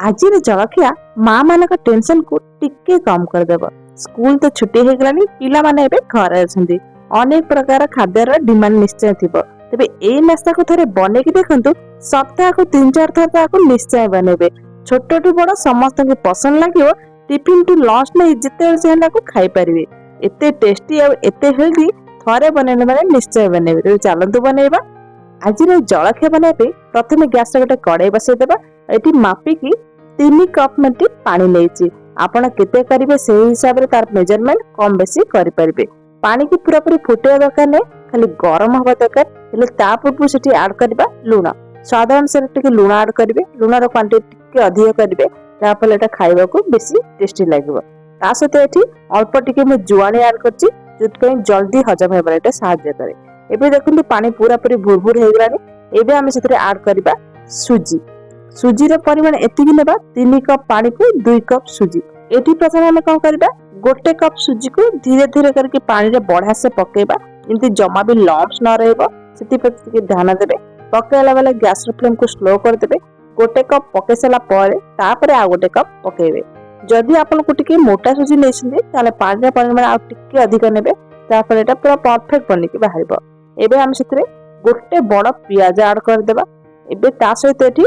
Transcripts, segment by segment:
आज जलखिया माँ मान टेंशन को टिके कम करदेव। स्कूल तो छुट्टी हो गलानी, पिला माने एबे घरे अछंती। अनेक प्रकार खाद्यर डिमांड निश्चय थिबो। तबे एई नास्ता को थरे बने कि देखंतु, सप्ताह को 3-4 थर ताको निश्चय बनेबे। छोटो टू बड़ समस्त को पसंद लागियो। टिफिन टू लंच नै जिते चाहेला को खाई परिबे। एते टेस्टी और एते हेल्दी थरे बनेने माने निश्चय बनेबे। तो चलंतु बनेबा। आज जलखिया बनाबे प्रथमे गैस रे गोटे कड़ाई बसई देबा। एटी मापिकी 3 कप मेटी पानी लेछि। आपण केते करिवे से हिसाब रे तार मेजरमेंट कम बेसी करि परिबे। पानी की पूरा पूरी फुटे दरकार नै, खाली गरम हवा दरकार। हेले ता पूर्व सेठी ऐड करबा लूण। स्वाद अनुसार टिके लूण ऐड करिवे। लूण रो क्वांटिटी टिके अधिक करिवे, ता फले एटा खाइबा को बेसी टेस्टी लागिवो। ता सते एठी अल्प टिके मैं जुआणी ऐड करछि, जति जल्दी हजम हेबा एटा सहायता करे। एबे देखंतु पानी पूरा पूरी भुरभुर हे गलानी। एबे हम सेथरे ऐड करबा सुजी। सुजी रो परिमाण एतिकी नेबा 3 कप पानी को 2 कप सुजी। एठी प्रथम हम कोन करबा, गोटे कप सुजी को धीरे धीरे करके पानी रे बढ़ा से पकेबा, जेंति जमा भी लम्प्स न रहबो। सेति प्रति ध्यान देबे। पकेला वाला गैस रो फ्लेम को स्लो कर देबे। गोटे कप पके सला परे तापरे आ गोटे कप पकेबे। जदि आपन को टिके मोटा सुजी लेछिंदे ताले पानी रे परिमाण आ टिके अधिक नेबे, तापर एटा पूरा परफेक्ट बनि के बाहरिबो। एबे हम सेतरे गोटे बड़ पियाज ऐड कर देबा। एबे ता सहित एठी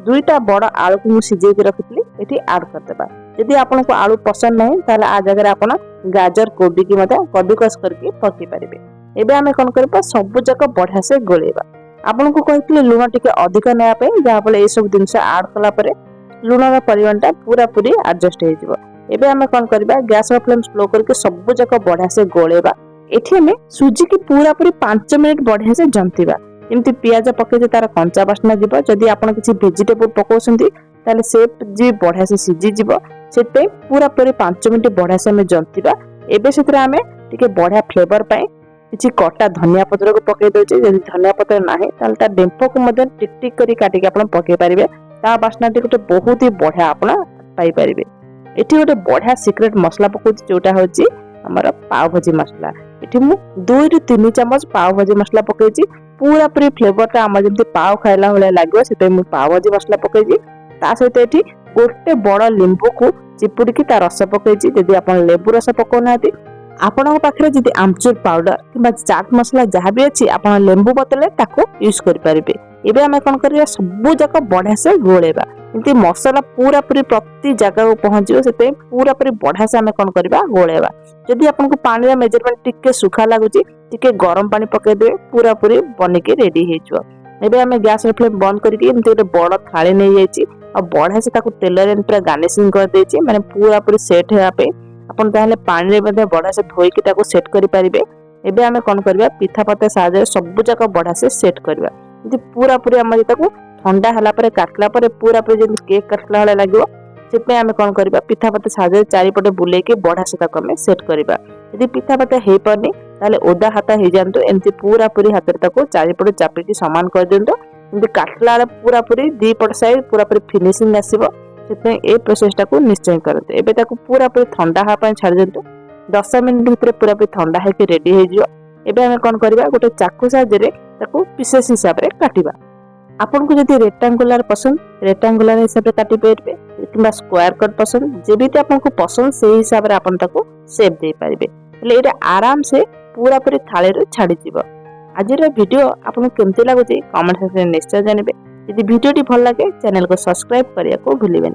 2टा बड़ आलू को सिझे के रखितली एठी ऐड कर देबा। यदि आपन को आलू पसंद नहीं ताले आ जगह रे आपन गाजर कोबी की मते कद्दूकस करके पके परिबे। एबे हम कोन करबा, सब जक बढ़िया से गोलेबा। आपन को कहितले लूण टिके अधिक नया पे, जा फले ए सब जिंस ऐड कला परे लूण रो परिमाणटा पूरा पूरी एडजस्ट हे जिवो। एबे हम कोन करबा, गैस रो फ्लेम स्लो करके सब जक बढ़िया से गोलेबा। एठी हमें सुजी की पूरा पूरी 5 मिनिट बढ़िया से जंतीबा। एमती पियाज पके तार कंचा बास्ना जीव। जदि आपण किसी वेजिटेबल पकोसंती ताले से जी बढ़िया से सिझी जीव। सेते पूरा पूरी 5 मिनिट बढ़िया से हमें जंतीबा। एबे सेतरे हमें टिके बढ़िया फ्लेवर पाए किछि कटा धनिया पत्र को पके दोचे। यदि धनिया पत्र नाही ताले ता डेंपो को मदन टिक टिक करी काटी के आपण पके परिबे। ता बास्ना टी गोटे बहुत ही बढ़िया आपण पाई परिबे। एठी गोटे बढ़िया सीक्रेट मसला पकोछि, जोटा होछि हमर पाव भाजी मसला। एठी मु 2 रु 3 चम्मच पाव भाजी मसला पकेछि। पूरा पूरी फ्लेवरटा हम जमते पाव खाइला होले लागो, सेते मु पाव भाजी मसला पकेछि। ता सहित एठी गोटे बड़ लींबू को चिपुड़ी की ता रस पकेछि। यदि आपण लेबू रस पकोनाती, आपण पाखरे जदि आमचूर पाउडर किबा चाट मसला जहा भी अछि, आपण लेंबू बतले ताको यूज करि परिबे। एबे हम कोन करिया, सब जक बढ़िया से गोलेबा। एंती मसला पूरा पूरी प्रति जगह को पहुंचियो, सेते पूरा पूरी बढ़िया से हम कोन करबा, गोलेबा। जदि आपन को पानी रा मेजरमेंट टिके सुखा लागुची, टिके गरम पानी पके दे, पूरा पूरी बनि के रेडी हे जयो। एबे हम गैस रे फ्लेम बंद करके एंती गोटे बड़ थाली नै जायछि आ बढ़िया से ताको तेल रे पूरा गार्निशिंग कर देछि, माने पूरा पूरी सेट हेया पे। आपन ताहले पानी रे मध्ये बढ़िया से धोई के ताको सेट करि परिबे। एबे हम कोन करबा, पिठा पत्ता साजे सब जक बढ़िया से सेट करबा। एंती पूरा पूरी हम ताको ठंडा हला परे काटला परे पूरा पूरी जे केक काटला हला लागिवो। सेते हम कोन करबा, पिठा पत्ता साजे चारिपटे बुले के बढ़िया से ताको हम सेट करबा। यदि पिठा पत्ता हे परनी ताले ओदा हाता हे जानतो, एंती पूरा पूरी हाथ रे ताको चारिपटे चापी के समान कर देंतो। एंती काटला रे पूरा पूरी दी पट साइड पूरा पूरी फिनिशिंग आसीबो। सेते ए प्रोसेस टाको निश्चय करते। एबे ताको पूरा पूरी ठंडा हा पय छाड़ देंतो। 10 मिनिट भीतर पूरा पूरी ठंडा हे के रेडी हे जियो। एबे हम कोन करबा, गोटे चाकू साजे रे ताको पीसेस हिसाब रे काटिबा। आपन को जदि रेक्टेंगुलर पसंद, रेक्टेंगुलर हिसाब रे काटि पेरबे, किबा स्क्वायर कट पसंद, जेबिते आपन को पसंद से हिसाब रे आपन ताको शेप दे पारिबे। ले एटा आराम से पूरा पूरी थाली रे छाडी जिवो। आजिर वीडियो आपन केमति लागुची कमेंट सेक्शन में निश्चय जानबे। यदि वीडियोटी भल लागे चैनल को सब्सक्राइब करिया को भूलिबेन।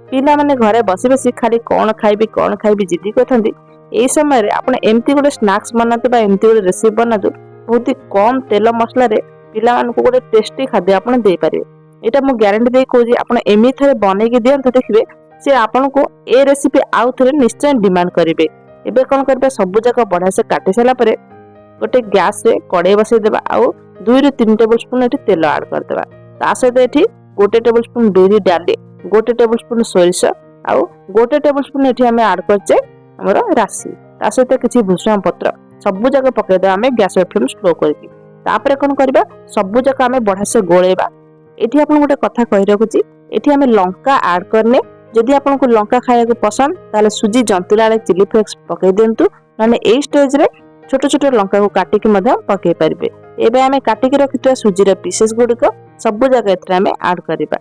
पिला माने घरे बसी बसी खाली कोन खाइबी जिद्दी करथंती। एई समय रे आपन एमती गोटे स्नैक्स बनातु बा एमती गोटे रेसिपी बनातु, बहुत ही कम तेल मसला रे पिला मान को गोटे टेस्टी खाद्य आपन दे पारिबे। एटा मु गारंटी दे कहूजी, आपन एमी थरे बनै के दियंत देखिबे से आपन को ए रेसिपी आउ थरे निश्चय डिमांड करिवे। एबे कोन करबा, सब जक बढ़िया से काटी सला परे गोटे गैस रे कड़ाई बसै देबा। आ 2 रु 3 टेबलस्पून एठी तेल ऐड कर देबा। ता सहित एठी गोटे टेबलस्पून बिरी डाली, गोटे टेबलस्पून सोरिष आ गोटे टेबलस्पून एठी हम ऐड करचे हमर राशि। ता सहित किछि भुसुंगा पत्र सब जक पके दे हमें गैस रे फ्लेम स्लो करके। तापरे कोन करबा, सब जक हमें बढ़िया से गोलेबा। एठी आपन गोटे कथा कहि रखुची, एठी हमें लंका ऐड करने। जदि आपन को लंका खाया को पसंद ताले सुजी जंतिला रे चिली फ्लेक्स पके देंतु, माने ए स्टेज रे छोटो छोटो लंका को काटी के मध्य पके परिबे। एबे हमें काटी के रखितवा सुजी रे पीसेस गुडी को सब जगह एथरा हमें ऐड करबा।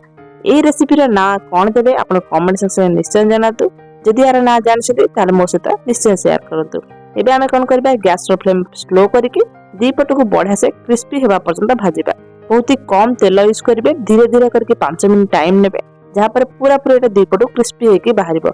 এই ରେସିପିର ନାଁ କ'ଣ ଦେବେ ଆପଣ କମେଣ୍ଟ ସେକ୍ସନରେ ନିଶ୍ଚୟ ଜଣାନ୍ତୁ। ଯଦି ଏହାର ନାଁ ଜାଣିଛନ୍ତି ତାହେଲେ ମୋ ସହିତ ନିଶ୍ଚୟ ସେୟାର କରନ୍ତୁ। ଏବେ ଆମେ କ'ଣ କରିବା, ଗ୍ୟାସର ଫ୍ଲେମ୍ ସ୍ଲୋ କରିକି ଦି ପଟକୁ ବଢ଼ିଆ ସେ କ୍ରିସ୍ପି ହେବା ପର୍ଯ୍ୟନ୍ତ ଭାଜିବା। ବହୁତ ହି କମ୍ ତେଲ ୟୁଜ୍ କରିବେ, ଧୀରେ ଧୀରେ କରିକି 5 ମିନିଟ୍ ଟାଇମ୍ ନେବେ, ଯାହାପରେ ପୁରାପୁରି ଏଇଟା ଦି ପଟୁ କ୍ରିସ୍ପି ହେଇକି ବାହାରିବ।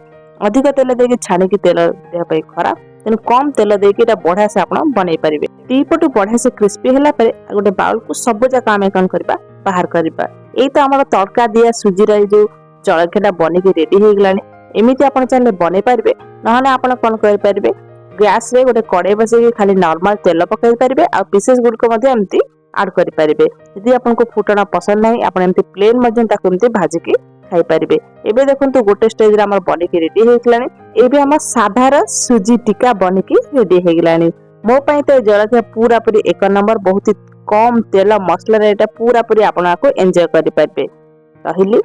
ଅଧିକ ତେଲ ଦେଇକି ଛାଣିକି ତେଲ ଦେହ ପାଇଁ ଖରାପ, ତେଣୁ କମ୍ ତେଲ ଦେଇକି ଏଇଟା ବଢ଼ିଆ ସେ ଆପଣ ବନେଇ ପାରିବେ। ଦି ପଟୁ ବଢ଼ିଆ ସେ କ୍ରିସ୍ପି ହେଲା ପରେ ଗୋଟେ ବାଉଲକୁ ସବୁ ଯାକ ଆମେ କ'ଣ କରିବା, ବାହାର କରିବା। ଏଇ ତ ଆମର ତଡ଼କା ଦିଆ ସୁଜିର ଏଇ ଯୋଉ ଜଳଖିଆଟା ବନିକି ରେଡି ହେଇଗଲାଣି। ଏମିତି ଆପଣ ଚାହିଁଲେ ବନେଇ ପାରିବେ, ନହେଲେ ଆପଣ କ'ଣ କରିପାରିବେ, ଗ୍ୟାସରେ ଗୋଟେ କଡ଼େଇ ବସେଇକି ଖାଲି ନର୍ମାଲ ତେଲ ପକାଇ ପାରିବେ ଆଉ ପିସେସ୍ ଗୁଡ଼ିକ ମଧ୍ୟ ଏମିତି ଆଡ୍ କରିପାରିବେ। ଯଦି ଆପଣଙ୍କୁ ଫୁଟଣ ପସନ୍ଦ ନାହିଁ ଆପଣ ଏମିତି ପ୍ଲେନ୍ ମଧ୍ୟ ତାକୁ ଏମିତି ଭାଜିକି ଖାଇପାରିବେ। ଏବେ ଦେଖନ୍ତୁ ଗୋଟେ ଷ୍ଟେଜରେ ଆମର ବନିକି ରେଡି ହେଇଗଲାଣି। ଏବେ ଆମ ସାଧାର ସୁଜି ଟିକା ବନିକି ରେଡି ହେଇଗଲାଣି। ମୋ ପାଇଁ ତ ଏ ଜଳଖିଆ ପୁରାପୁରି 1 ନମ୍ବର। ବହୁତ କମ୍ ତେଲ ମସଲାରେ ଏଇଟା ପୁରାପୁରି ଆପଣ ଆକୁ ଏନ୍ଜୟ କରିପାରିବେ। ରହିଲି।